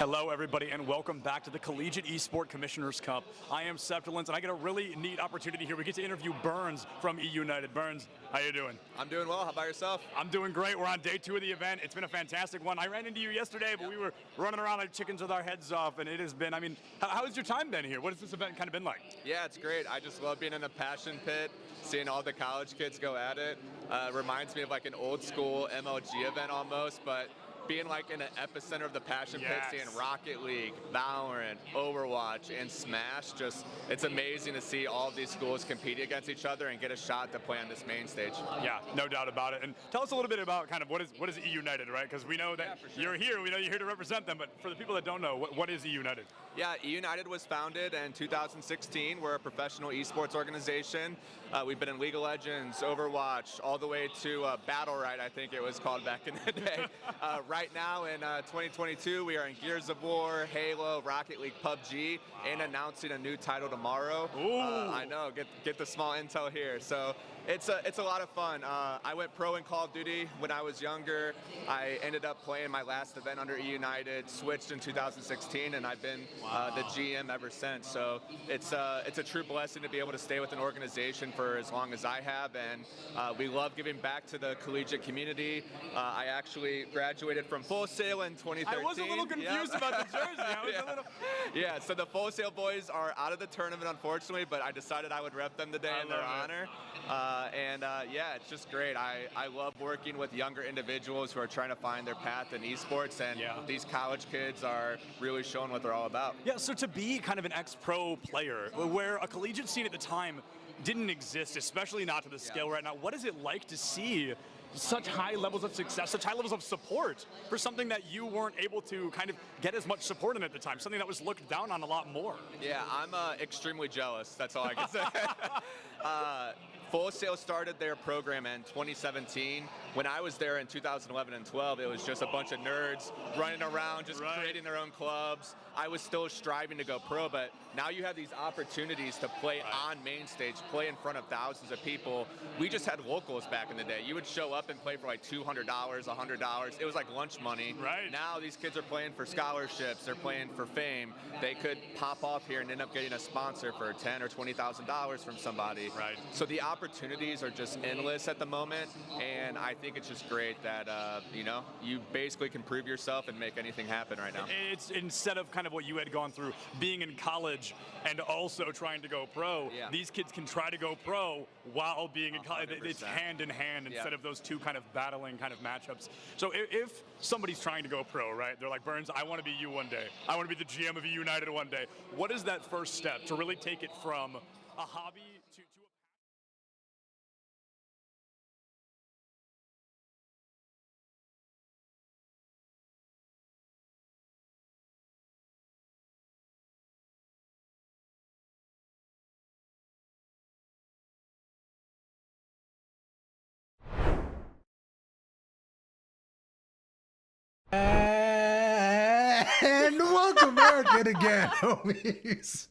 Hello, everybody, and welcome back to the Collegiate Esport Commissioners Cup. I am Septilence, and I get a really neat opportunity here. We get to interview Burns from E United. Burns, how you doing? I'm doing well. How about yourself? I'm doing great. We're on day 2 of the event. It's been a fantastic one. I ran into you yesterday, but we were running around like chickens with our heads off, and it has been, how has your time been here? What has this event kind of been like? Yeah, it's great. I just love being in a passion pit, seeing all the college kids go at it. Reminds me of like an old school MLG event almost, but being like in an epicenter of the passion pit, seeing Rocket League, Valorant, Overwatch, and Smash, it's amazing to see all of these schools compete against each other and get a shot to play on this main stage. Yeah, no doubt about it. And tell us a little bit about kind of what is E United, right? Because we know that you're here, we know you're here to represent them, but for the people that don't know, what is E United? Yeah, E United was founded in 2016. We're a professional esports organization. We've been in League of Legends, Overwatch, all the way to Battle Right, I think it was called back in the day. Right now in 2022, we are in Gears of War, Halo, Rocket League, PUBG, and announcing a new title tomorrow. I know, get the small intel here. So it's a lot of fun. I went pro in Call of Duty when I was younger. I ended up playing my last event under E United, switched in 2016, and I've been the GM ever since. So it's a true blessing to be able to stay with an organization for as long as I have, and we love giving back to the collegiate community. I actually graduated from Full Sail in 2013. I was a little confused about the jersey. Yeah, so the Full Sail boys are out of the tournament, unfortunately, but I decided I would rep them today in their honor. Yeah, it's just great. I love working with younger individuals who are trying to find their path in esports, and these college kids are really showing what they're all about. Yeah, so to be kind of an ex-pro player, where a collegiate scene at the time didn't exist, especially not to the scale right now, what is it like to see such high levels of success, such high levels of support for something that you weren't able to kind of get as much support in at the time, something that was looked down on a lot more? Yeah, I'm extremely jealous. That's all I can say. Full Sail started their program in 2017. When I was there in 2011 and 12, it was just a bunch of nerds running around, just creating their own clubs. I was still striving to go pro, but now you have these opportunities to play on main stage, play in front of thousands of people. We just had locals back in the day. You would show up and play for like $200, $100. It was like lunch money. Now these kids are playing for scholarships. They're playing for fame. They could pop off here and end up getting a sponsor for $10,000 or $20,000 from somebody. So the opportunities are just endless at the moment, and I think it's just great that you basically can prove yourself and make anything happen right now. It's instead of kind of what you had gone through, being in college and also trying to go pro, these kids can try to go pro while being in college. It's hand in hand instead of those two kind of battling kind of matchups. So if somebody's trying to go pro, right, they're like, Burns, I want to be you one day. I want to be the GM of E United one day. What is that first step to really take it from a hobby to a And welcome back again, homies,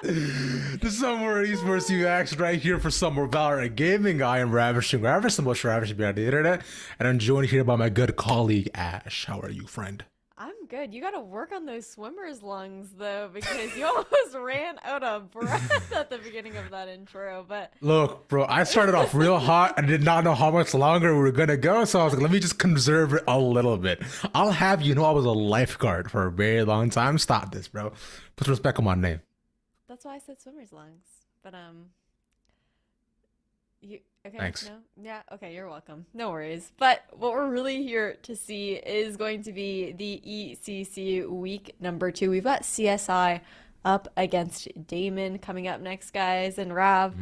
to some more esports you action right here for some more Valorant gaming. I am Ravishing, the most ravishing behind the internet, and I'm joined here by my good colleague Ash. How are you, friend? I'm good. You got to work on those swimmer's lungs though, because you almost ran out of breath at the beginning of that intro. But look, bro, I started off real hot. I did not know how much longer we were gonna go, so I was like, let me just conserve it a little bit. I'll have you know I was a lifeguard for a very long time. Stop this, bro. Put some respect on my name. that's why I said swimmer's lungs. But you okay? Thanks. No? Yeah, okay, you're welcome. No worries. But what we're really here to see is going to be the ECC week number 2. We've got CSI up against Daemen coming up next, guys. And Rav,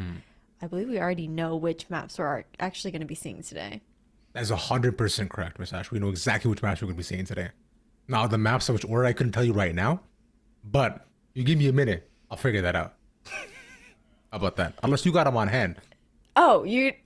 I believe we already know which maps we're actually going to be seeing today. That's 100% correct, Miss Ash. We know exactly which maps we're going to be seeing today. Now, the maps of which order I couldn't tell you right now, but you give me a minute, I'll figure that out. How about that? Unless you got them on hand. Oh,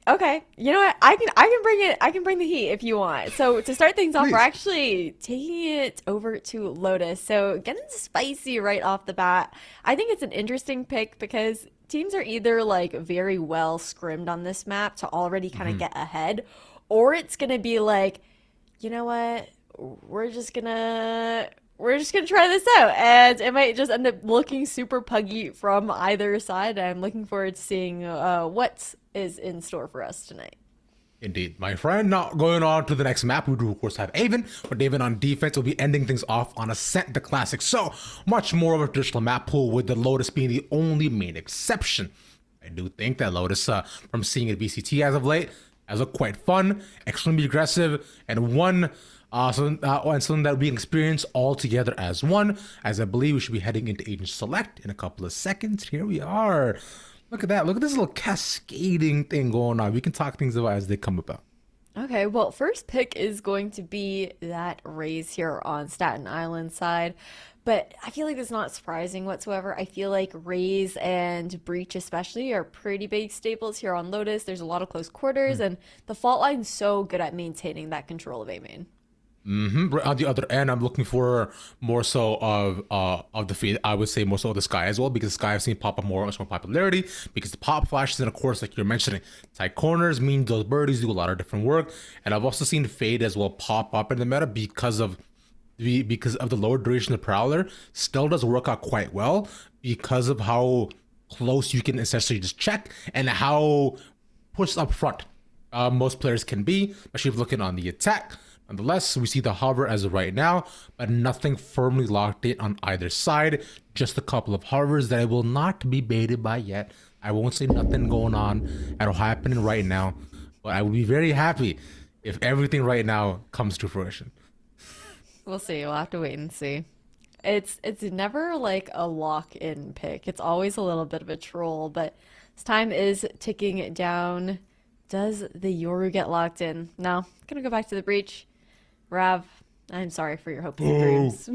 okay. You know what? I can bring it. I can bring the heat if you want. So to start things off, we're actually taking it over to Lotus. So getting spicy right off the bat. I think it's an interesting pick because teams are either like very well scrimmed on this map to already kind of get ahead, or it's gonna be like, you know what? We're we're just gonna try this out, and it might just end up looking super puggy from either side. I'm looking forward to seeing what is in store for us tonight. Indeed, my friend. Now, going on to the next map, we do of course have Daemen, but Daemen on defense will be ending things off on Ascent, the classic. So much more of a traditional map pool, with the Lotus being the only main exception. I do think that Lotus, from seeing it VCT as of late, has looked quite fun, extremely aggressive, and something that we can experience all together as one. As I believe we should be heading into Agent Select in a couple of seconds. Here we are. Look at that. Look at this little cascading thing going on. We can talk things about as they come about. Okay, well, first pick is going to be that Raze here on Staten Island side. But I feel like it's not surprising whatsoever. I feel like Raze and Breach especially are pretty big staples here on Lotus. There's a lot of close quarters, and the fault line's so good at maintaining that control of A main. On the other end, I'm looking for more so of the feed. I would say more so of the Sky as well, because the Sky I've seen pop up much more popularity because the pop flashes, and of course, like you're mentioning, tight corners mean those birdies do a lot of different work. And I've also seen Fade as well pop up in the meta because of the lower duration of the Prowler. Still does work out quite well because of how close you can essentially just check and how pushed up front most players can be, especially if looking on the attack. Nonetheless, we see the hover as of right now, but nothing firmly locked in on either side. Just a couple of hovers that I will not be baited by yet. I won't say nothing going on that'll happen right now, but I will be very happy if everything right now comes to fruition. We'll see. We'll have to wait and see. It's never like a lock-in pick. It's always a little bit of a troll, but this time is ticking down. Does the Yoru get locked in? No. I'm gonna go back to the Breach. Rav, I'm sorry for your hopes and dreams.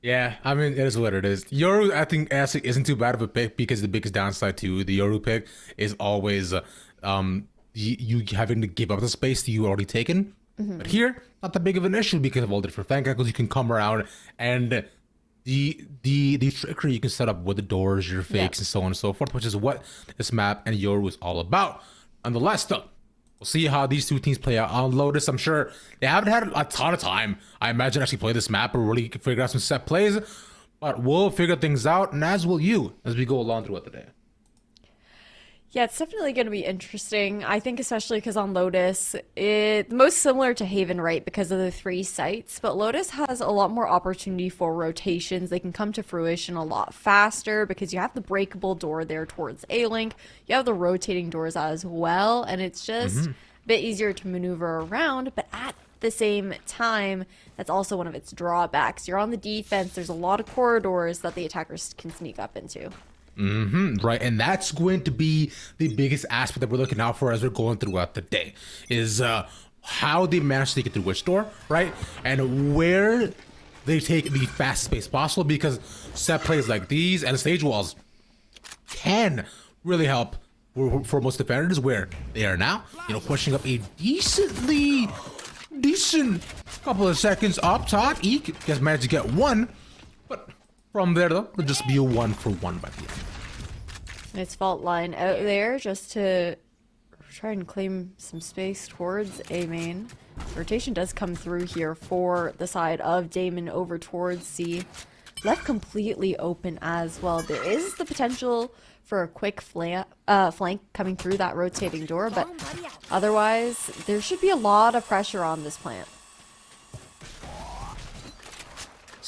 Yeah, I mean, it is what it is. Yoru, I think, actually isn't too bad of a pick because the biggest downside to the Yoru pick is always you having to give up the space that you already taken. But here, not that big of an issue because of all the different flank angles you can come around, and the trickery you can set up with the doors, your fakes, and so on and so forth, which is what this map and Yoru is all about. Nonetheless, though, we'll see how these two teams play out on Lotus. I'm sure they haven't had a ton of time, I imagine, actually play this map or really figure out some set plays, but we'll figure things out, and as will you, as we go along throughout the day. Yeah, it's definitely going to be interesting. I think especially because on Lotus, it's most similar to Haven, right, because of the 3 sites. But Lotus has a lot more opportunity for rotations. They can come to fruition a lot faster because you have the breakable door there towards A-Link. You have the rotating doors as well, and it's just a bit easier to maneuver around. But at the same time, that's also one of its drawbacks. You're on the defense. There's a lot of corridors that the attackers can sneak up into. Right, and that's going to be the biggest aspect that we're looking out for as we're going throughout the day, is how they manage to get through which door, right, and where they take the fastest pace possible, because set plays like these and stage walls can really help for most defenders where they are now, pushing up a decent couple of seconds up top. Eek has managed to get one, but from there, though, it'll just be a 1-for-1 by the end. Nice fault line out there just to try and claim some space towards A main. Rotation does come through here for the side of Daemen over towards C. Left completely open as well. There is the potential for a quick flank coming through that rotating door, but otherwise, there should be a lot of pressure on this plant.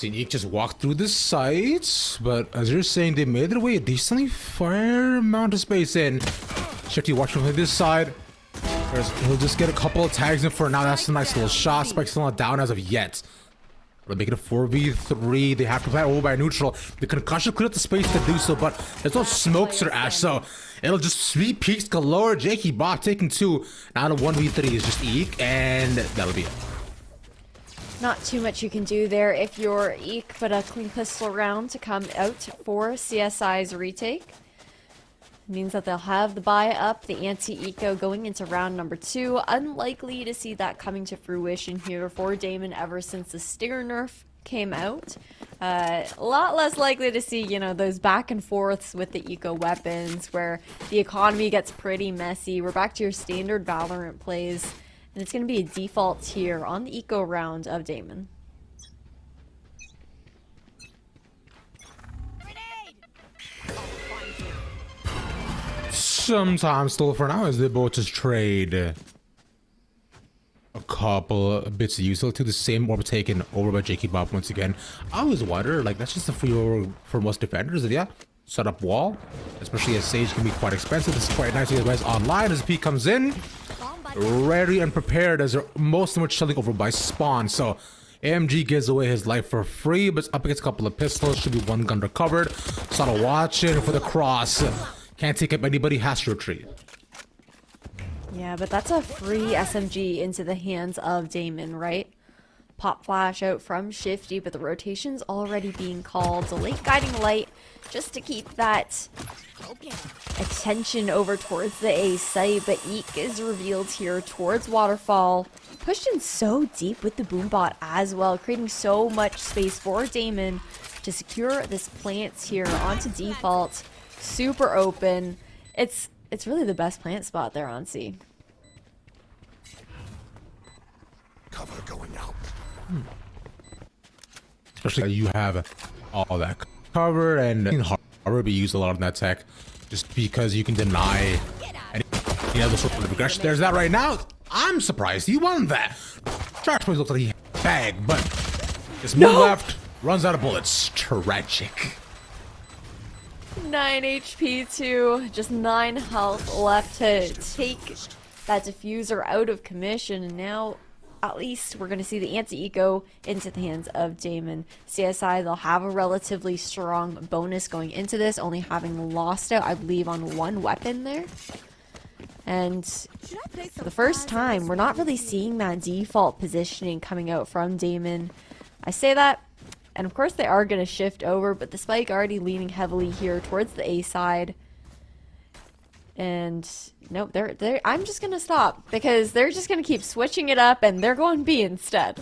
Eek just walked through the sites, but as you're saying, they made their way a decently fair amount of space in. Shifty watching from this side. He'll just get a couple of tags in for now. That's a nice little shot. Spike's still not down as of yet. They'll make it a 4v3. They have to play over by neutral. The concussion cleared up the space to do so, but there's no smokes or Ash, so it'll just sweep peaks galore. Jakey Bob taking 2. Now the 1v3 is just Eek, and that'll be it. Not too much you can do there if you're Eek, but a clean pistol round to come out for CSI's retake. Means that they'll have the buy up, the anti-eco going into round number 2. Unlikely to see that coming to fruition here for Daemen ever since the Stinger nerf came out. A lot less likely to see, those back and forths with the eco weapons where the economy gets pretty messy. We're back to your standard Valorant plays. And it's going to be a default here on the eco round of Daemen. some time still for now as they both just trade a couple of bits of utility. The same orb taken over by JCAAE once again. I always wonder, like, that's just a free over for most defenders. And yeah, set up wall, especially as Sage can be quite expensive. This is quite nice to get guys online as P comes in, ready and prepared as they're most of them are chilling over by spawn. So AMG gives away his life for free, but it's up against a couple of pistols. Should be one gun recovered. Sada watching for the cross. Can't take up anybody, has to retreat. Yeah, but that's a free SMG into the hands of Daemen, right? Pop flash out from Shifty, but the rotation's already being called. So late guiding light just to keep that attention over towards the A site, but Eek is revealed here towards Waterfall. Pushed in so deep with the Boombot as well, creating so much space for Daemen to secure this plant here onto default. Super open. It's really the best plant spot there on C. Cover going out. Especially you have all that cover and Harbor be used a lot in that tech just because you can deny any other sort of aggression. There's that right now. I'm surprised he won that. Trash Boys looks like he bagged, but this move left runs out of bullets. Tragic. 9 HP too, just 9 health left to take that diffuser out of commission, and now at least we're going to see the anti-eco into the hands of Daemen. CSI, they'll have a relatively strong bonus going into this, only having lost out, I believe, on 1 weapon there. And for the first time, we're not really seeing that default positioning coming out from Daemen. I say that, and of course they are going to shift over, but the spike already leaning heavily here towards the A side. And nope, I'm just going to stop because they're just going to keep switching it up and they're going B instead.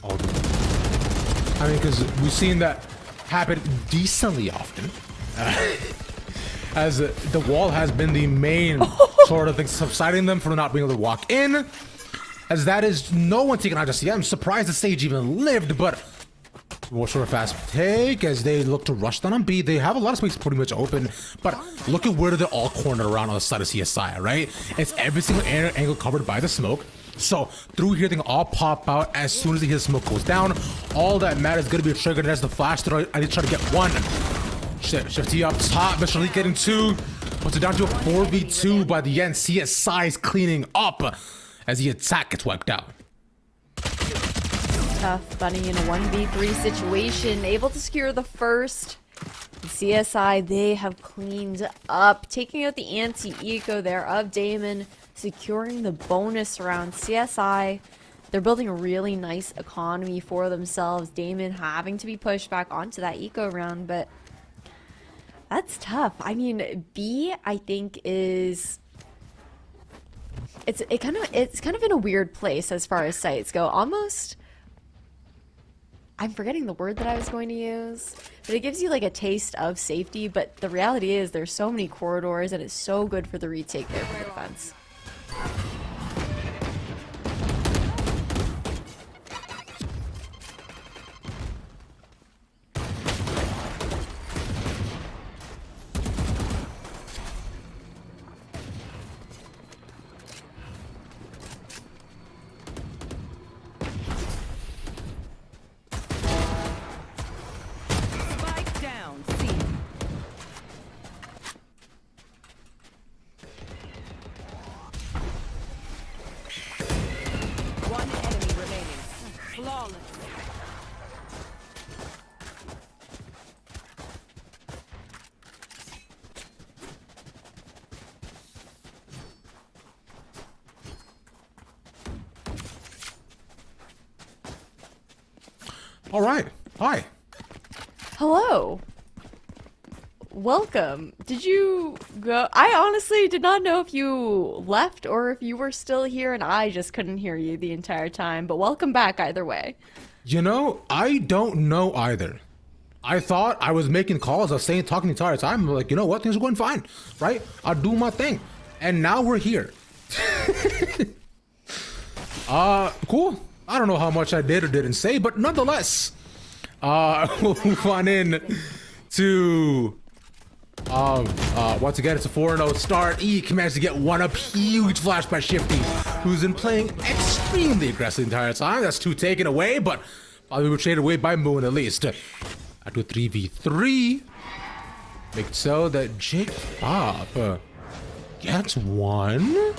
I mean, because we've seen that happen decently often. As the wall has been the main sort of thing subsiding them from not being able to walk in. As that is no one taking out just yet. I'm surprised the Sage even lived, but more sort of fast take as they look to rush down on B. They have a lot of space pretty much open, but look at where they're all cornered around on the side of CSI, right? It's every single angle covered by the smoke. So through here, they can all pop out as soon as the smoke goes down. All that matters is going to be triggered as the flash throw. I need to try to get one. Shifty up top, Mr. Lee getting 2. Puts it down to a 4v2 by the end. CSI is cleaning up as the attack gets wiped out. Tough bunny in a 1v3 situation, able to secure the first. CSI, they have cleaned up, taking out the anti-eco there of Daemen, securing the bonus round. CSI, they're building a really nice economy for themselves. Daemen having to be pushed back onto that eco round, but that's tough. I mean, B, I think is it's kind of in a weird place as far as sites go. Almost, I'm forgetting the word that I was going to use, but it gives you like a taste of safety. But the reality is there's so many corridors and it's so good for the retake there for the defense. All right. Hi. Hello. Welcome. Did you go? I honestly did not know if you left or if you were still here and I just couldn't hear you the entire time, but welcome back either way. You know, I don't know either. I thought I was making calls, I was talking the entire time. I'm like, you know what? Things are going fine, right? I'll do my thing. And now we're here. Cool. I don't know how much I did or didn't say, but nonetheless, we'll move on in to Once again, it's a 4-0 start. E managed to get one up. Huge flash by Shifty, who's been playing extremely aggressive the entire time. That's 2 taken away, but probably were traded away by Moon at least. After 3v3, make it so that Jake Bob gets 1.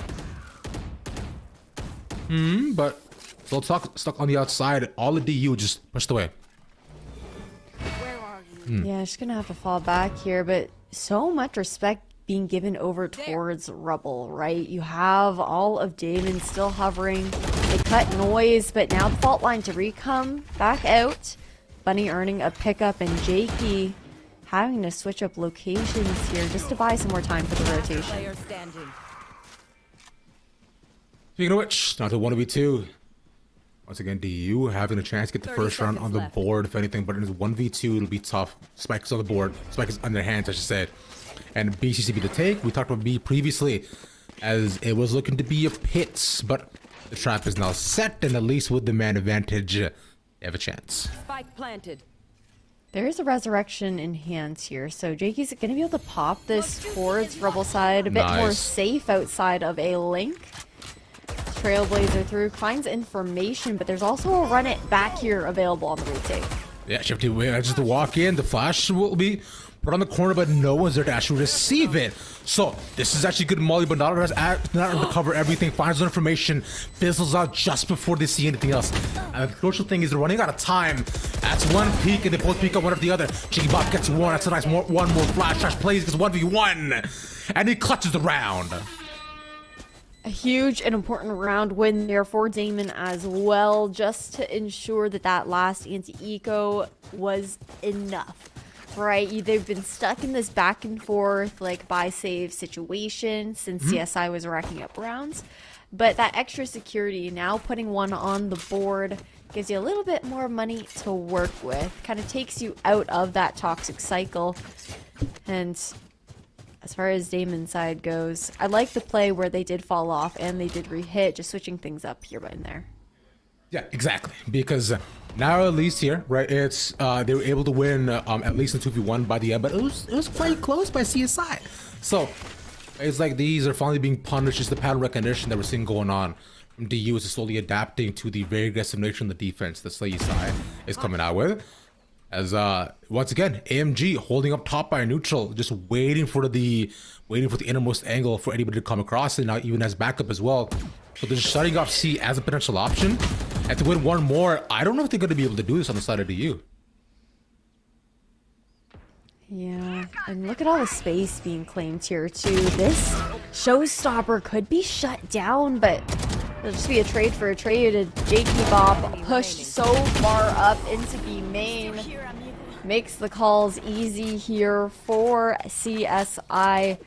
But still stuck on the outside. All the DU just pushed away. Yeah, she's gonna have to fall back here, but so much respect being given over towards Rubble, right? You have all of Daemen still hovering. They cut noise, but now the fault line to recome back out. Bunny earning a pickup, and Jakey having to switch up locations here just to buy some more time for the rotation. Speaking of which, now to 1v2. Once again, DU having a chance to get the first round on the board, if anything, but in his 1v2, it'll be tough. Spike is on the board. Spike is on their hands, I should say. And BCC be the take. We talked about B previously, as it was looking to be a pit, but the trap is now set, and at least with the man advantage, they have a chance. Spike planted. There is a resurrection in hands here, so Jakey's going to be able to pop this towards Rubble side, a bit more safe outside of a link. Trailblazer through, finds information, but there's also a run it back here available on the retake. Yeah, Shifty just to walk in. The flash will be put on the corner, but no one's there to actually receive it. So this is actually good Molly, but not to cover everything. Finds the information, fizzles out just before they see anything else. And the crucial thing is they're running out of time. That's one peek, and they both peek up one after the other. Jiggy Bob gets 1. That's a nice one more flash plays because 1v1, and he clutches the round. A huge and important round win there for Daemen as well, just to ensure that that last anti-eco was enough, right? They've been stuck in this back and forth, like, buy-save situation since CSI was racking up rounds. But that extra security, now putting 1 on the board, gives you a little bit more money to work with. Kind of takes you out of that toxic cycle. And as far as Daemen's side goes, I like the play where they did fall off and they did re-hit, just switching things up here and there. Yeah, exactly. Because now at least here, right, it's they were able to win at least in 2v1 by the end, but it was quite close by CSI. So it's like these are finally being punished. Just the pattern recognition that we're seeing going on from DU is slowly adapting to the very aggressive nature of the defense that CSI is coming out with. As once again, AMG holding up top by a neutral, just waiting for the innermost angle for anybody to come across, and now even as backup as well. So they're just shutting off C as a potential option, and to win 1 more, I don't know if they're going to be able to do this on the side of DU. Yeah, and look at all the space being claimed here too. This showstopper could be shut down, but it'll just be a trade for a trade. And Jakey Bob pushed so far up into B main, makes the calls easy here for CSI.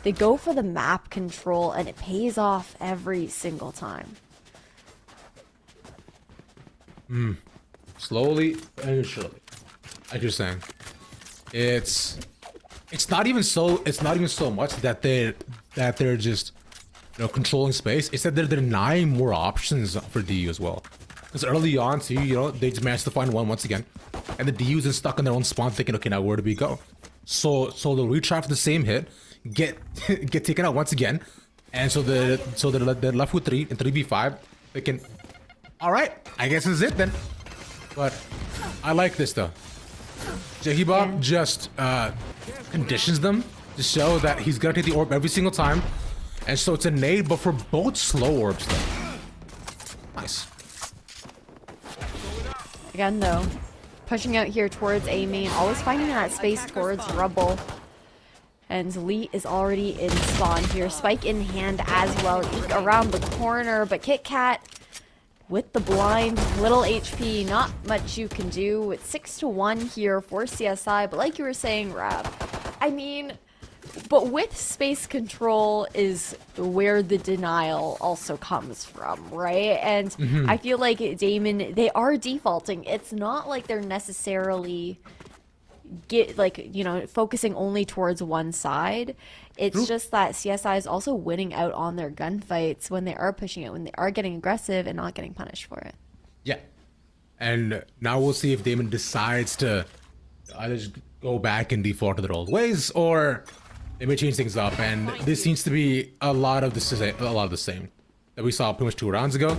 They go for the map control, and it pays off every single time. Slowly and surely, like you're saying, it's not even so much that they're just, you know, controlling space. It's that they're denying more options for DU as well. Because early on, too, you know, they just managed to find 1 once again, and the DU's is stuck in their own spawn, thinking, okay, now where do we go? So they'll retry for the same hit, get taken out once again, and so they're left with 3 in 3v5. They can, all right, I guess this is it then. But I like this though. Jakey Bob just conditions them to show that he's gonna take the orb every single time, and so it's a nade, but for both slow orbs though. Nice. Again though, pushing out here towards A main, always finding that space towards Rubble. And Lee is already in spawn here. Spike in hand as well. Eek around the corner, but Kit Kat with the blind, little HP, not much you can do. It's 6-1 here for CSI, but like you were saying, Rav, I mean, but with space control is where the denial also comes from, right? And I feel like Daemen, they are defaulting. It's not like they're necessarily focusing only towards one side. It's just that CSI is also winning out on their gunfights when they are pushing it, when they are getting aggressive and not getting punished for it. Yeah. And now we'll see if Daemen decides to either just go back and default to their old ways, or they may change things up. And this seems to be a lot of the same that we saw pretty much 2 rounds ago.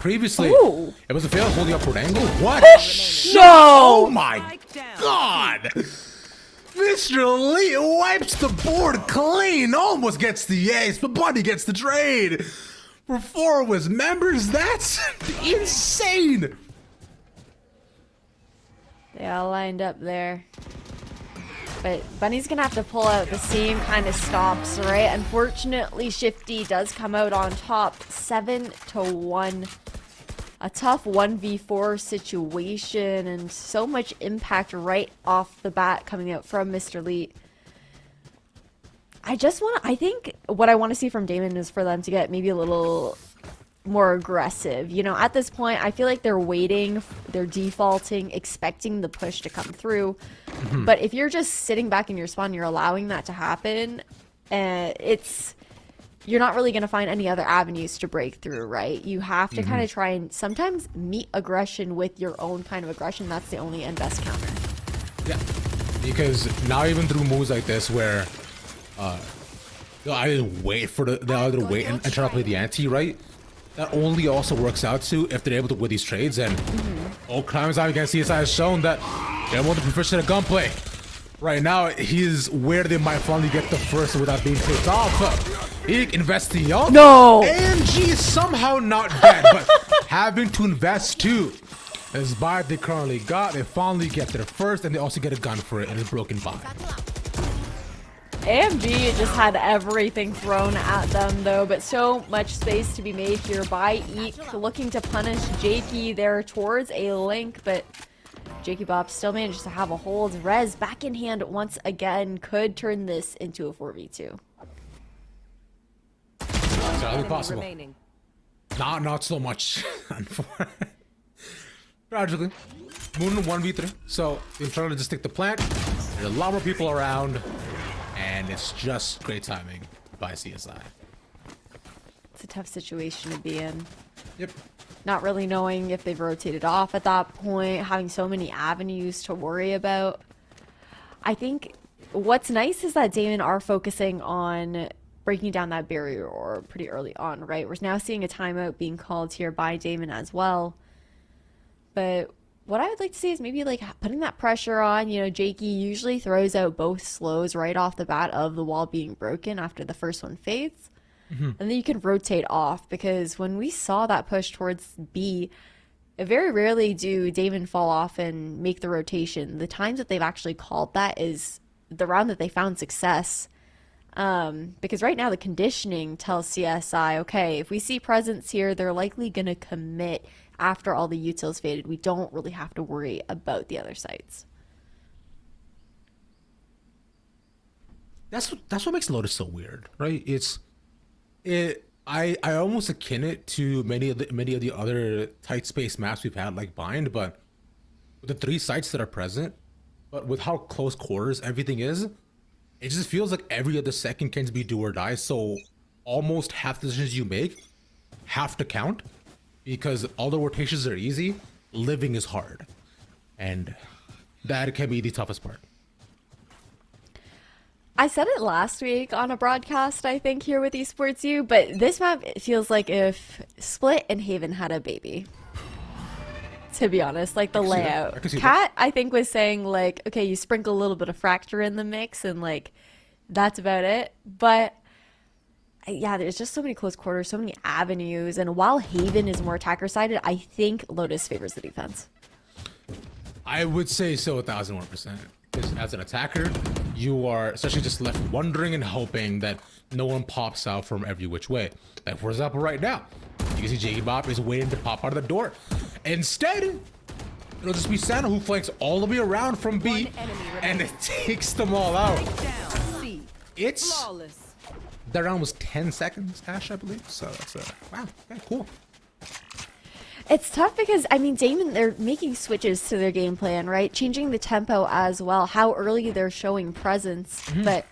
Previously, it was a fail holding upward angle. What? No! Oh my god! Mr. Lee wipes the board clean, almost gets the ace, but Buddy gets the trade. For 4 of his members, that's insane! They all lined up there. But Bunny's gonna have to pull out the same kind of stops, right? Unfortunately, Shifty does come out on top, 7-1. A tough 1v4 situation, and so much impact right off the bat coming out from Mr. Lee. I think what I want to see from Daemen is for them to get maybe a little more aggressive. You know, at this point, I feel like they're waiting, they're defaulting, expecting the push to come through. But if you're just sitting back in your spawn, you're allowing that to happen, you're not really going to find any other avenues to break through, right? You have to kind of try and sometimes meet aggression with your own kind of aggression. That's the only and best counter. Yeah, because now even through moves like this where they'll either wait and try to play the ante, right? That only also works out too if they're able to win these trades. And old Crimes Out against CSI has shown that they're more than proficient at gunplay. Right now, he's where they might finally get the first without being picked off. He invests the ult. No! AMG is somehow not dead, but having to invest too. As buy they currently got, they finally get their first, and they also get a gun for it, and it's broken by. AMG just had everything thrown at them though, but so much space to be made here by Eek, looking to punish Jakey there towards a link, but Jakey Bop still manages to have a hold. Rez back in hand once again, could turn this into a 4v2. Entirely possible. Not so much. Tragically, Moon 1v3, so they're trying to just stick the plant. There's a lot more people around, and it's just great timing by CSI. It's a tough situation to be in. Yep. Not really knowing if they've rotated off at that point, having so many avenues to worry about. I think what's nice is that Daemen are focusing on breaking down that barrier or pretty early on, right? We're now seeing a timeout being called here by Daemen as well. But what I would like to see is maybe like putting that pressure on. You know, Jakey usually throws out both slows right off the bat of the wall being broken after the first one fades. And then you can rotate off, because when we saw that push towards B, very rarely do Daemen fall off and make the rotation. The times that they've actually called that is the round that they found success. Because right now the conditioning tells CSI, okay, if we see presence here, they're likely going to commit after all the utils faded. We don't really have to worry about the other sites. That's what makes Lotus so weird, right? I almost akin it to many of the other tight space maps we've had, like Bind, but with the 3 sites that are present, but with how close quarters everything is, it just feels like every other second can be do or die. So almost half the decisions you make have to count, because all the rotations are easy, living is hard, and that can be the toughest part. I said it last week on a broadcast, I think, here with Esports U, but this map feels like if Split and Haven had a baby. To be honest, like the layout. Kat, I think, was saying like, okay, you sprinkle a little bit of Fracture in the mix and like, that's about it. But yeah, there's just so many close quarters, so many avenues. And while Haven is more attacker-sided, I think Lotus favors the defense. I would say so 1001%. Because as an attacker, you are essentially just left wondering and hoping that no one pops out from every which way. Like, for example, right now, you can see Jakey Bop is waiting to pop out of the door. Instead, it'll just be Santa who flanks all the way around from B, and it takes them all out. It's... That round was 10 seconds, Ash, I believe. So that's wow, okay, cool. It's tough because, I mean, Daemen, they're making switches to their game plan, right? Changing the tempo as well, how early they're showing presence. But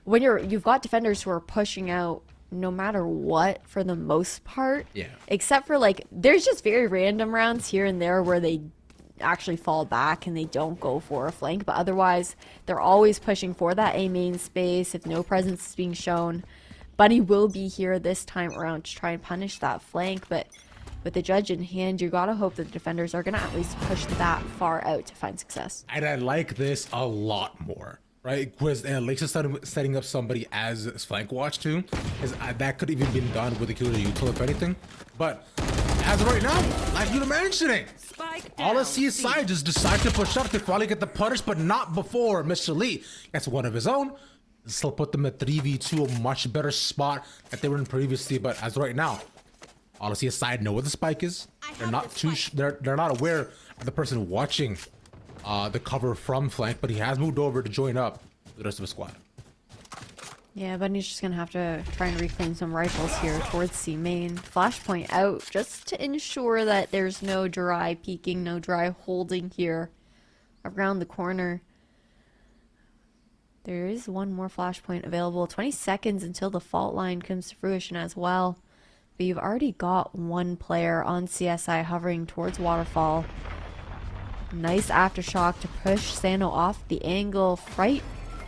when you've got defenders who are pushing out no matter what for the most part, except for like, there's just very random rounds here and there where they actually fall back and they don't go for a flank. But otherwise, they're always pushing for that A main space if no presence is being shown. Bunny will be here this time around to try and punish that flank, but with the judge in hand, you gotta hope that the defenders are gonna at least push that far out to find success. And I like this a lot more, right? Because Alexa setting up somebody as flank watch too, is that could even been done with the killer util if anything. But as of right now, like you were mentioning, all of CSI just decide to push up to finally get the punish, but not before Mr. Lee gets one of his own. Still put them at 3v2, a much better spot that they were in previously. But as of right now, all of CSI know where the spike is. They're not they're not aware of the person watching the cover from flank, but he has moved over to join up with the rest of the squad. Yeah, Bunny's just gonna have to try and reclaim some rifles here towards C main. Flashpoint out just to ensure that there's no dry peeking, no dry holding here around the corner. There is one more flashpoint available. 20 seconds until the fault line comes to fruition as well. But you've already got one player on CSI hovering towards Waterfall. Nice aftershock to push Sano off the angle.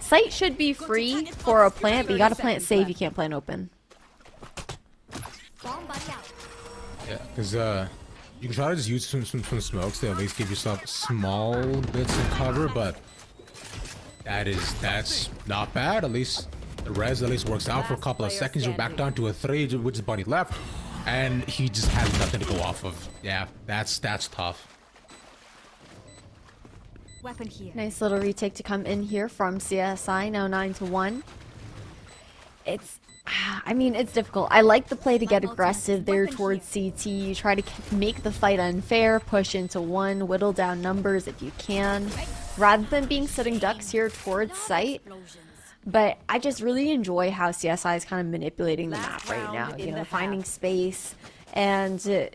Sight should be free for a plant, but you gotta plant safe. You can't plant open. Yeah, because you can try to just use some smokes to at least give yourself small bits of cover, but that's not bad. At least the res at least works out for a couple of seconds. You're back down to a 3, which is Bunny left, and he just has nothing to go off of. Yeah, that's tough. Weapon here. Nice little retake to come in here from CSI, now 9-1. I mean, it's difficult. I like the play to get aggressive there towards CT. You try to make the fight unfair, push into one, whittle down numbers if you can, rather than being sitting ducks here towards site. But I just really enjoy how CSI is kind of manipulating the map right now, you know, finding space. And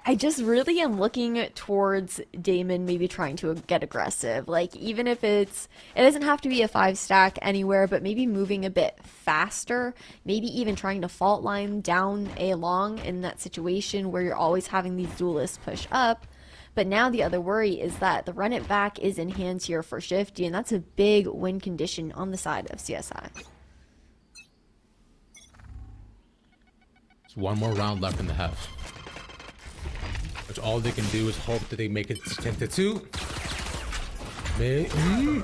I just really am looking towards Daemen maybe trying to get aggressive. Like, even if it doesn't have to be a 5-stack anywhere, but maybe moving a bit faster, maybe even trying to fault line down A long in that situation where you're always having these duelists push up. But now the other worry is that the run it back is in hands here for Shifty, and that's a big win condition on the side of CSI. There's one more round left in the half. Which all they can do is hope that they make it 10-2.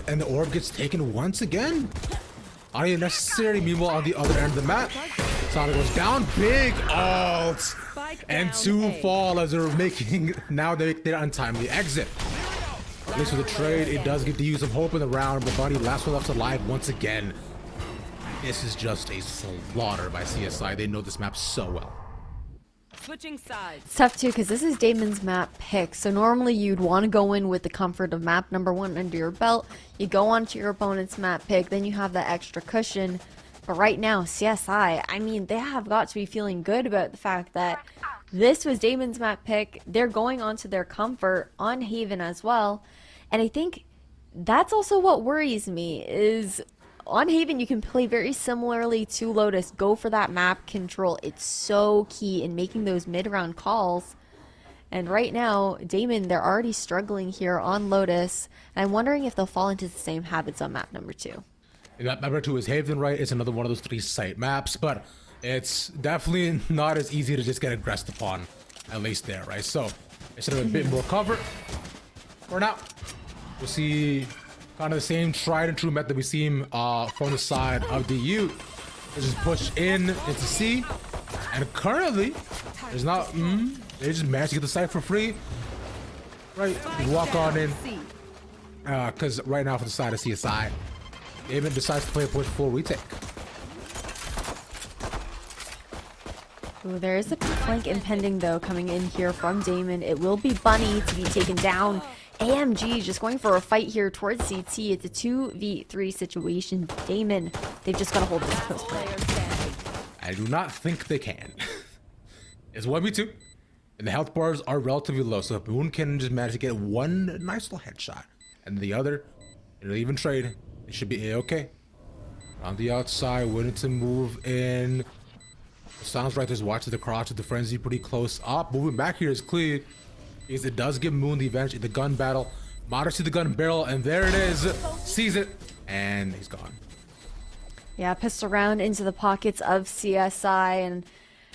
And the orb gets taken once again. Unnecessary. Meanwhile, on the other end of the map, Sonic goes down. Big ult. And 2 fall as they're making, now they make their untimely exit. At least with the trade, it does get the use of hope in the round, but Bunny last one left alive once again. This is just a slaughter by CSI. They know this map so well. Switching sides. It's tough too because this is Daemen's map pick. So normally you'd want to go in with the comfort of map number 1 under your belt. You go onto your opponent's map pick, then you have that extra cushion. But right now, CSI, I mean, they have got to be feeling good about the fact that this was Daemen's map pick. They're going onto their comfort on Haven as well. And I think that's also what worries me is on Haven, you can play very similarly to Lotus. Go for that map control. It's so key in making those mid-round calls. And right now, Daemen, they're already struggling here on Lotus. And I'm wondering if they'll fall into the same habits on map number 2. Map number 2 is Haven, right? It's another one of those 3 site maps, but it's definitely not as easy to just get aggressed upon, at least there, right? So instead of a bit more cover, for now, we'll see kind of the same tried and true method we see from the side of the U. They just push into C, and currently there's not. They just managed to get the site for free, right? You walk on in, because right now for the side of CSI, Daemen decides to play a push full retake. Ooh, there is a flank impending though coming in here from Daemen. It will be Bunny to be taken down. AMG just going for a fight here towards CT. It's a 2v3 situation. Daemen, they've just got to hold this post play. I do not think they can. It's 1v2, and the health bars are relatively low, so if Boone can just manage to get one nice little headshot, and the other, it'll even trade. It should be a-okay. On the outside, willing to move in. Sounds right, there's watches the crotch of the frenzy pretty close up. Moving back here is clear. is it does give Moon the advantage in the gun battle. Modern to the gun barrel, and there it is. Sees it, and he's gone. Yeah, pistol round into the pockets of CSI, and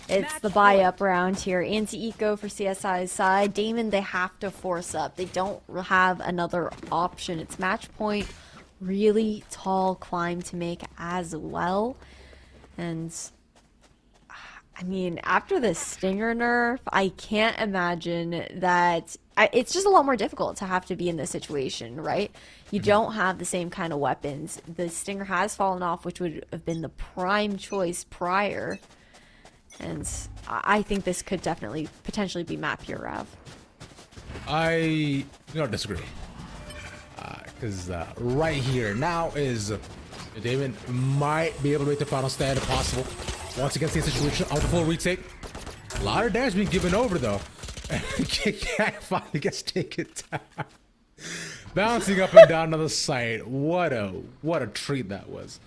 it's the buy-up round here. Anti-eco for CSI's side. Daemen, they have to force up. They don't have another option. It's match point. Really tall climb to make as well. And I mean, after the Stinger nerf, I can't imagine that it's just a lot more difficult to have to be in this situation, right? You don't have the same kind of weapons. The Stinger has fallen off, which would have been the prime choice prior. And I think this could definitely potentially be map here, Rav. I don't disagree. Because right here now is Daemen might be able to make the final stand if possible. Once again, same situation on the full retake. A lot of damage being given over though. Cat finally gets taken down. Bouncing up and down on the site. What a treat that was.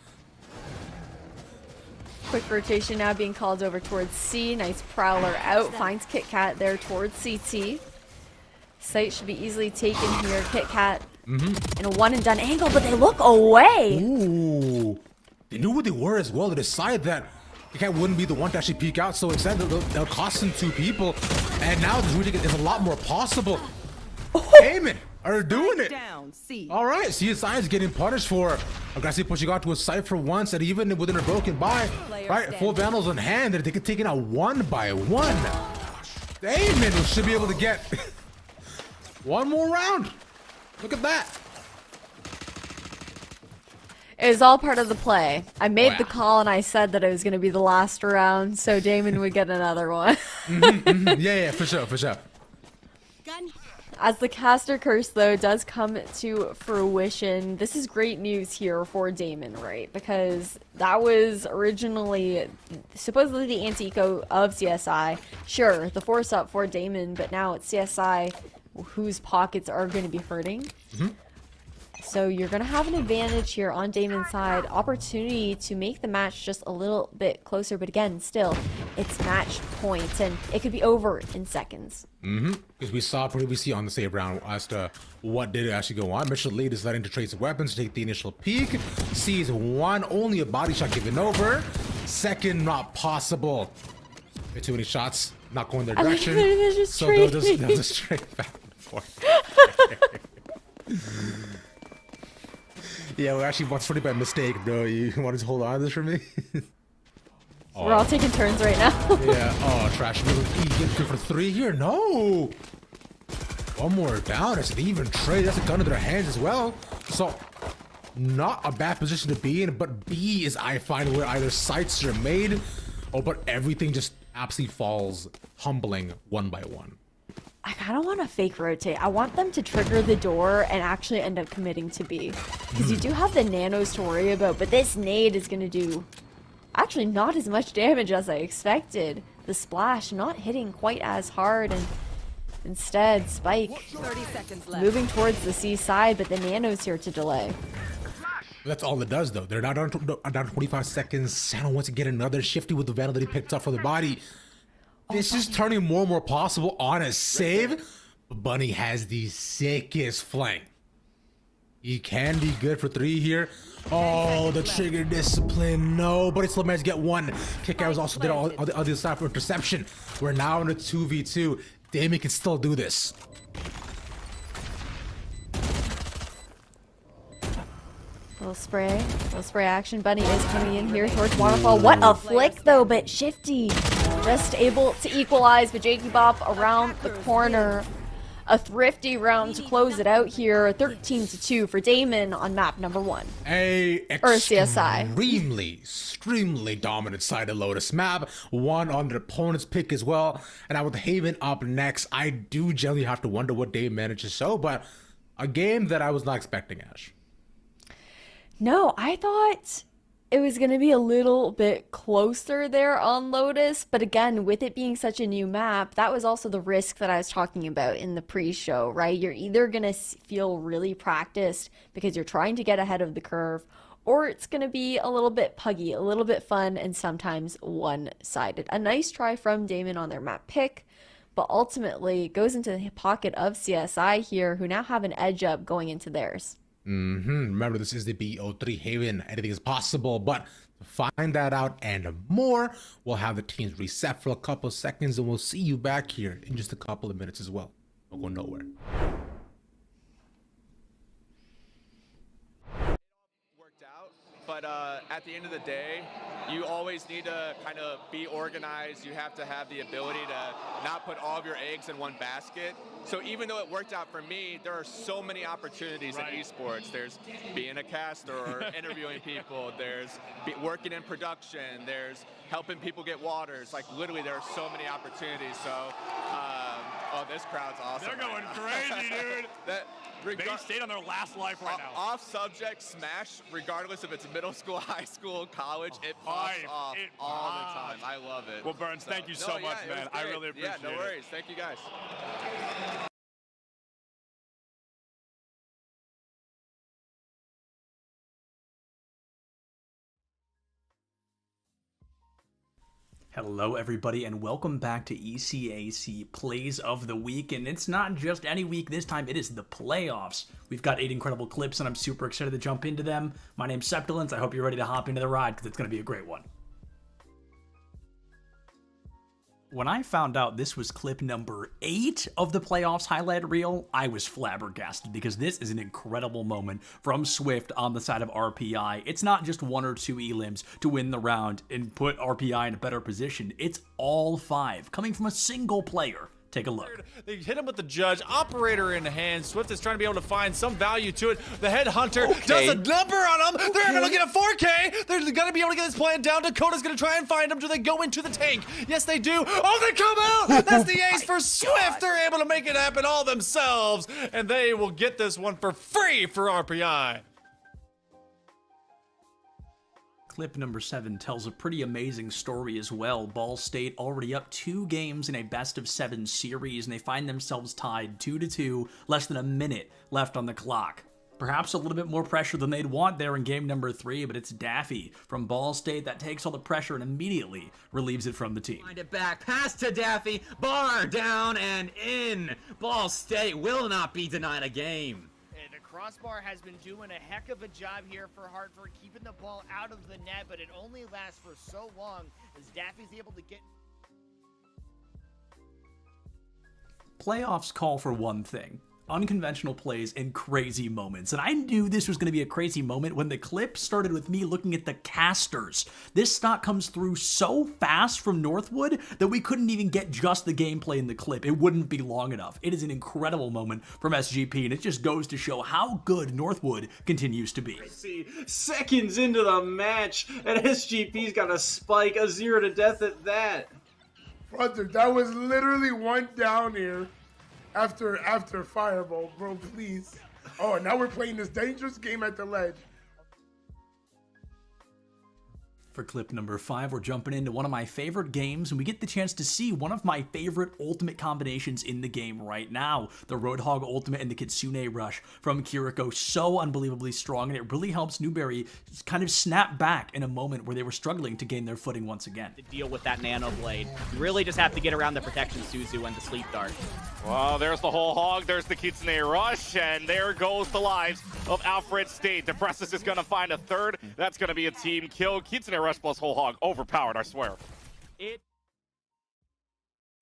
Quick rotation now being called over towards C. Nice prowler out. Finds Kit Kat there towards CT. Site should be easily taken here. Kit Kat in a one and done angle, but they look away. Ooh. They knew what they were as well. They decided that Kit Kat wouldn't be the one to actually peek out, so instead they'll cost them 2 people. And now this retake is a lot more possible. Daemen are doing it. Down, C. All right, CSI is getting punished for aggressively pushing out to a site for once, and even within a broken buy, right, full vandals on hand, and they can take it out one by one. Daemen should be able to get one more round. Look at that. It was all part of the play. I made the call and I said that it was going to be the last round, so Daemen would get another one. Yeah, for sure. Gun. As the caster curse, though, does come to fruition, this is great news here for Daemen, right? Because that was originally supposedly the anti-eco of CSI. Sure, the force up for Daemen, but now it's CSI whose pockets are going to be hurting. So you're going to have an advantage here on Daemen's side. Opportunity to make the match just a little bit closer. But again, still, it's match point. And it could be over in seconds. Because we saw previously on the save round as to what did actually go on. Mitchell Lee deciding to trade his weapons to take the initial peek. Sees one, only a body shot given over. Second, not possible. Too many shots, not going their direction. So they'll just trade back and forth. Yeah, we actually watched it by mistake, bro. You want to hold on to this for me? We're all taking turns right now. Yeah. Oh, trash. Will he get through for 3 here? No. One more down. It's an even trade. That's a gun in their hands as well. So, not a bad position to be in. But B is, I find, where either sites are made, or but everything just absolutely falls humbling one by one. I kind of want to fake rotate. I want them to trigger the door and actually end up committing to B. Because you do have the nanos to worry about, but this nade is going to do actually not as much damage as I expected. The splash not hitting quite as hard, and instead Spike 30 seconds left. moving towards the C side, but the nanos here to delay. That's all it does, though. They're not down 25 seconds. Santa wants to get another shifty with the vandal that he picked up for the body. This is turning more and more possible on a save. But Bunny has the sickest flank. He can be good for 3 here. Oh, the trigger discipline. No, but he still managed to get one. Kick-out was also there on the other side for interception. We're now in a 2v2. Daemen can still do this. Little spray action. Bunny is coming in here towards Waterfall. What a flick though, but Shifty just able to equalize, but Jakey Bop around the corner. A thrifty round to close it out here. 13-2 for Daemen on map number 1. CSI. Extremely dominant side of Lotus map. One on the opponent's pick as well. And now with Haven up next, I do generally have to wonder what Daemen managed to show, but a game that I was not expecting, Ash. No, I thought it was going to be a little bit closer there on Lotus, but again, with it being such a new map, that was also the risk that I was talking about in the pre-show, right? You're either going to feel really practiced because you're trying to get ahead of the curve, or it's going to be a little bit puggy, a little bit fun, and sometimes one-sided. A nice try from Daemen on their map pick, but ultimately goes into the pocket of CSI here, who now have an edge up going into theirs. Remember, this is the BO3 Haven. Anything is possible, but to find that out and more, we'll have the teams reset for a couple of seconds, and we'll see you back here in just a couple of minutes as well. Don't go nowhere. Worked out, but at the end of the day, you always need to kind of be organized. You have to have the ability to not put all of your eggs in one basket. So even though it worked out for me, there are so many opportunities in esports. There's being a caster or interviewing people. There's working in production. There's helping people get waters. Like literally, there are so many opportunities. So, oh, this crowd's awesome. They're going crazy, dude. They stayed on their last life right now. Off subject smash, regardless if it's middle school, high school, college, it pops off all the time. I love it. Well, Burns, thank you so much, man. I really appreciate it. Yeah, no worries. Thank you, guys. Hello everybody and welcome back to ECAAE Plays of the Week, and it's not just any week this time, it is the playoffs. We've got 8 incredible clips and I'm super excited to jump into them. My name's Septilence, I hope you're ready to hop into the ride because it's going to be a great one. When I found out this was clip number 8 of the playoffs highlight reel, I was flabbergasted because this is an incredible moment from Swift on the side of RPI. It's not just 1 or 2 elims to win the round and put RPI in a better position. It's all 5 coming from a single player. Take a look. They hit him with the judge, operator in hand. Swift is trying to be able to find some value to it. The headhunter does a number on him. They're going to get a 4K. They're going to be able to get this plan down. Dakota's going to try and find him. Do they go into the tank? Yes, they do. Oh, they come out. That's the ace for Swift. They're able to make it happen all themselves, and they will get this one for free for RPI. Clip number 7 tells a pretty amazing story as well. Ball State already up 2 games in a best-of-7 series, and they find themselves tied 2-2, less than a minute left on the clock. Perhaps a little bit more pressure than they'd want there in game number 3, but it's Daffy from Ball State that takes all the pressure and immediately relieves it from the team. Find it back, pass to Daffy, bar down and in. Ball State will not be denied a game. Crossbar has been doing a heck of a job here for Hartford, keeping the ball out of the net, but it only lasts for so long as Daffy's able to get... Playoffs call for one thing: unconventional plays and crazy moments. And I knew this was going to be a crazy moment when the clip started with me looking at the casters. This stock comes through so fast from Northwood that we couldn't even get just the gameplay in the clip. It wouldn't be long enough. It is an incredible moment from SGP, and it just goes to show how good Northwood continues to be. See, seconds into the match, and SGP's got a spike, a 0 to death at that. Brother, that was literally one down here. After Fireball, bro, please. Oh, now we're playing this dangerous game at the ledge. For clip number 5, we're jumping into one of my favorite games, and we get the chance to see one of my favorite ultimate combinations in the game right now. The Roadhog ultimate and the Kitsune Rush from Kiriko, so unbelievably strong, and it really helps Newberry kind of snap back in a moment where they were struggling to gain their footing once again. To deal with that Nano Blade, you really just have to get around the protection Suzu and the Sleep Dart. Well, there's the whole hog, there's the Kitsune Rush, and there goes the lives of Alfred State. Depressus is going to find a third. That's going to be a team kill. Kitsune Rush plus whole hog, overpowered, I swear.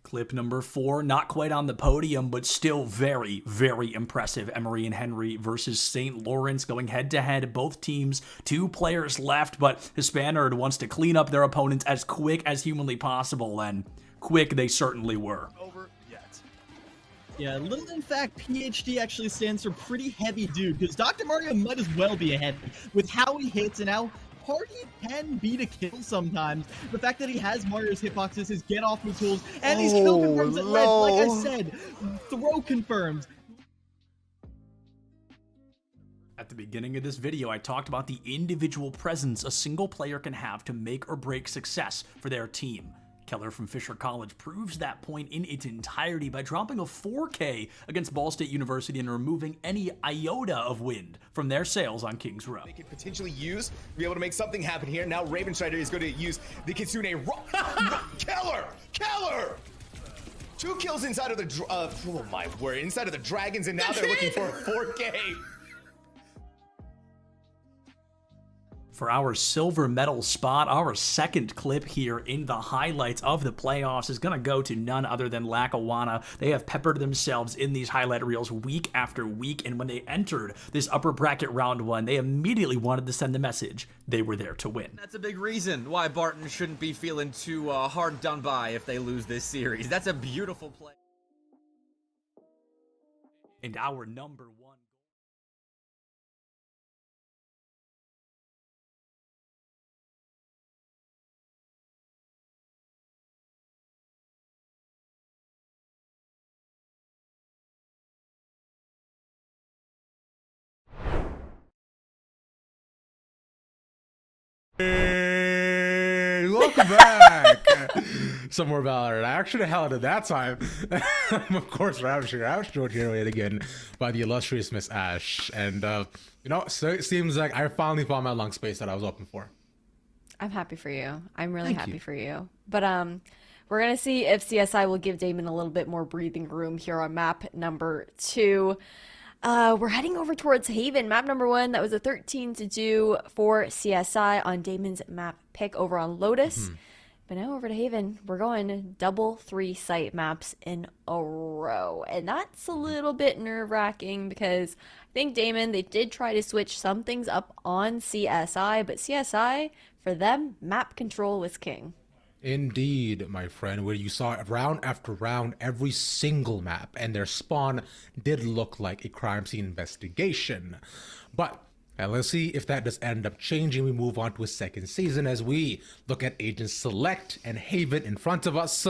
Clip number 4, not quite on the podium, but still very, very impressive. Emery and Henry versus St. Lawrence going head-to-head. Both teams, 2 players left, but Hispanerd wants to clean up their opponents as quick as humanly possible, and quick they certainly were. Yeah, little in fact, PhD actually stands for pretty heavy dude, because Dr. Mario might as well be ahead with how he hits and how hard he can be to kill sometimes. The fact that he has Mario's hitboxes, his get off the tools, and these kill confirms at ledge, like I said, throw confirms. At the beginning of this video, I talked about the individual presence a single player can have to make or break success for their team. Keller from Fisher College proves that point in its entirety by dropping a 4K against Ball State University and removing any iota of wind from their sails on Kings Row. They could potentially use, be able to make something happen here. Now Ravenstrider is going to use the Kitsune Keller! 2 kills inside of the, oh my word, inside of the Dragons, and now they're looking for a 4K. For our silver medal spot, our second clip here in the highlights of the playoffs is going to go to none other than Lackawanna. They have peppered themselves in these highlight reels week after week, and when they entered this upper bracket round 1, they immediately wanted to send the message they were there to win. That's a big reason why Barton shouldn't be feeling too hard done by if they lose this series. That's a beautiful play. And our number 1. Hey, welcome back. Some more Valorant action. Hell did that time. Of course, Ravishing joined here yet again by the illustrious Miss Ash. And, you know, so it seems like I finally found my lung space that I was hoping for. I'm happy for you. I'm really happy for you. But we're going to see if CSI will give Daemen a little bit more breathing room here on map number 2. We're heading over towards Haven, map number 1. That was a 13-2 for CSI on Daemen's map pick over on Lotus. But now over to Haven, we're going double 3 site maps in a row. And that's a little bit nerve-wracking because I think Daemen, they did try to switch some things up on CSI, but CSI, for them, map control was king. Indeed, my friend, where you saw round after round every single map, and their spawn did look like a crime scene investigation. But let's see if that does end up changing. We move on to a second season as we look at Agent Select and Haven in front of us.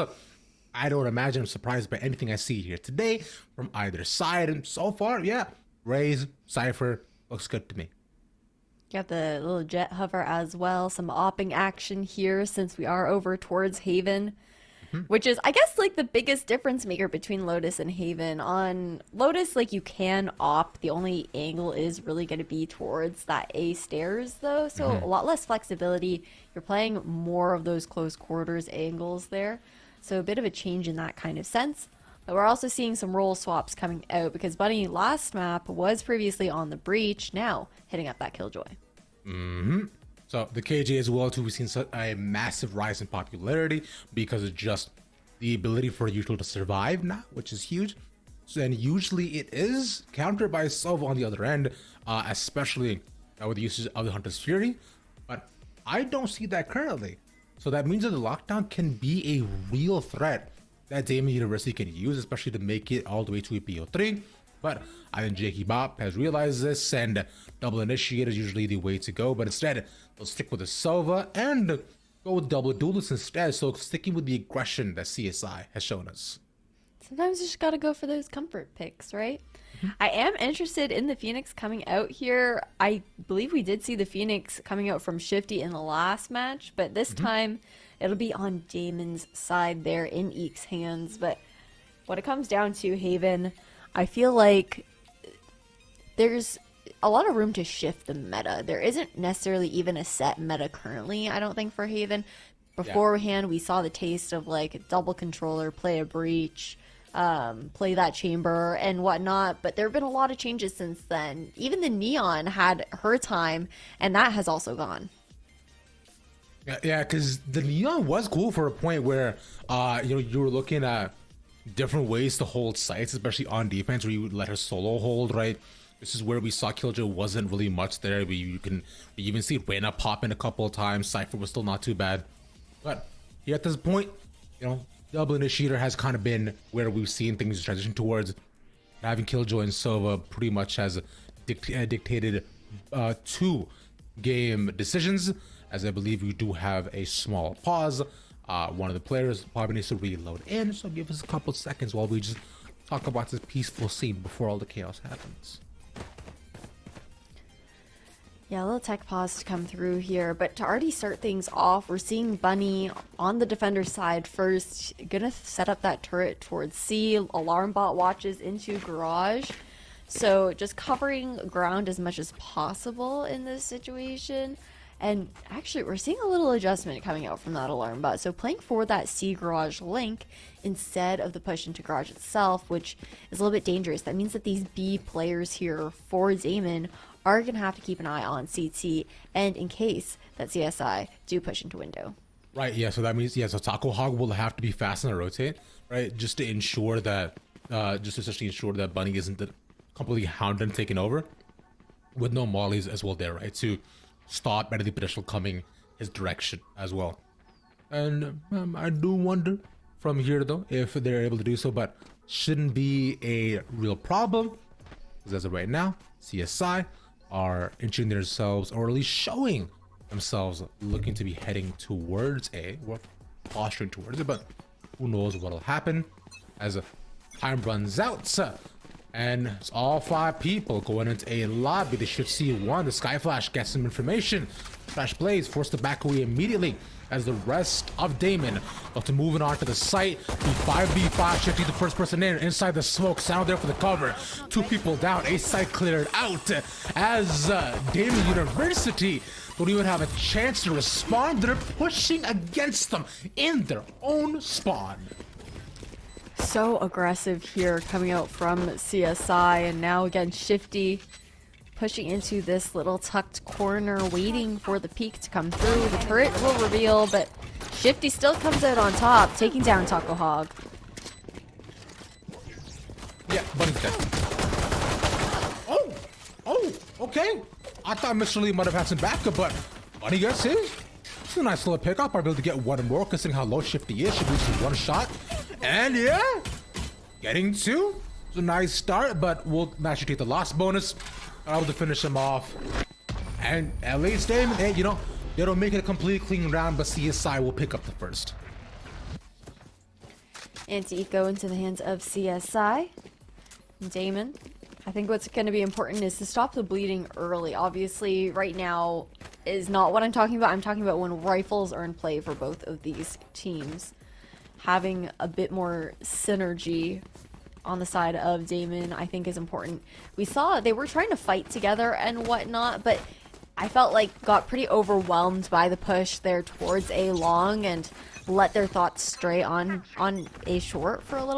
I don't imagine I'm surprised by anything I see here today from either side, and so far, yeah, Raze, Cypher, looks good to me. Got the little jet hover as well. Some opping action here since we are over towards Haven, which is, I guess, like the biggest difference maker between Lotus and Haven. On Lotus, like, you can op. The only angle is really going to be towards that A stairs, though. So a lot less flexibility. You're playing more of those close quarters angles there. So a bit of a change in that kind of sense. But we're also seeing some role swaps coming out because Bunny last map was previously on the breach, now hitting up that Killjoy. So the KJ as well too, we've seen such a massive rise in popularity because of just the ability for Neutral to survive now, which is huge. So then usually it is countered by Sova on the other end, especially with the usage of the Hunter's Fury. But I don't see that currently. So that means that the lockdown can be a real threat that Daemen University can use, especially to make it all the way to a BO3. But I think NJCAAE has realized this, and double initiate is usually the way to go. But instead, they'll stick with the Sova and go with double duelist instead. So sticking with the aggression that CSI has shown us. Sometimes you just gotta go for those comfort picks, right? I am interested in the Phoenix coming out here. I believe we did see the Phoenix coming out from Shifty in the last match, but this time it'll be on Daemen's side there in Eek's hands. But when it comes down to Haven, I feel like there's a lot of room to shift the meta. There isn't necessarily even a set meta currently, I don't think, for Haven. Beforehand, we saw the taste of like double controller, play a breach, play that chamber and whatnot, but there have been a lot of changes since then. Even the Neon had her time, and that has also gone. Yeah, because the Neon was cool for a point where you were looking at different ways to hold sites, especially on defense, where you would let her solo hold, right? This is where we saw Killjoy wasn't really much there, but we even see Reyna pop in a couple of times. Cypher was still not too bad, but yeah, at this point, double initiator has kind of been where we've seen things transition towards. Having Killjoy and Sova pretty much has dictated 2 game decisions, as I believe we do have a small pause. One of the players probably needs to reload in, so give us a couple seconds while we just talk about this peaceful scene before all the chaos happens. Yeah, a little tech pause to come through here, but to already start things off, we're seeing Bunny on the defender side first, gonna set up that turret towards C. Alarm bot watches into garage, so just covering ground as much as possible in this situation. And actually, we're seeing a little adjustment coming out from that alarm bot. So playing for that C garage link instead of the push into garage itself, which is a little bit dangerous. That means that these B players here for Daemen are going to have to keep an eye on CT and in case that CSI do push into window. Right, yeah, so that means, yeah, so Taco Hog will have to be fast on the rotate, right, just to ensure that, just to essentially ensure that Bunny isn't completely hounded and taken over, with no mollies as well there, right, to stop any potential coming his direction as well. And I do wonder from here, though, if they're able to do so, but shouldn't be a real problem, because as of right now, CSI are inching themselves, or at least showing themselves looking to be heading towards A, or posturing towards it, but who knows what'll happen as time runs out. And it's all 5 people going into A lobby. They should see one. The Sky Flash gets some information. Flash Blaze forced to back away immediately as the rest of Daemen look to moving on to the site. The 5v5 shifting the first person in. Inside the smoke, sound there for the cover. 2 people down. A site cleared out as Daemen University don't even have a chance to respond. They're pushing against them in their own spawn. So aggressive here coming out from CSI, and now again Shifty pushing into this little tucked corner, waiting for the peek to come through. The turret will reveal, but Shifty still comes out on top, taking down Taco Hog. Yeah, Bunny's dead. Oh, okay. I thought Mr. Lee might have had some backup, but Bunny gets his. It's a nice little pickup. I'll be able to get one more, considering how low Shifty is. Should be just one shot. And yeah, getting 2. It's a nice start, but we'll actually take the loss bonus. Able to finish him off. And at least Daemen, hey, you know, they don't make it a complete clean round, but CSI will pick up the first. Anti-eco into the hands of CSI. Daemen, I think what's going to be important is to stop the bleeding early. Obviously, right now is not what I'm talking about. I'm talking about when rifles are in play for both of these teams. Having a bit more synergy on the side of Daemen, I think, is important. We saw they were trying to fight together and whatnot, but I felt like got pretty overwhelmed by the push there towards A long and let their thoughts stray on A short for a little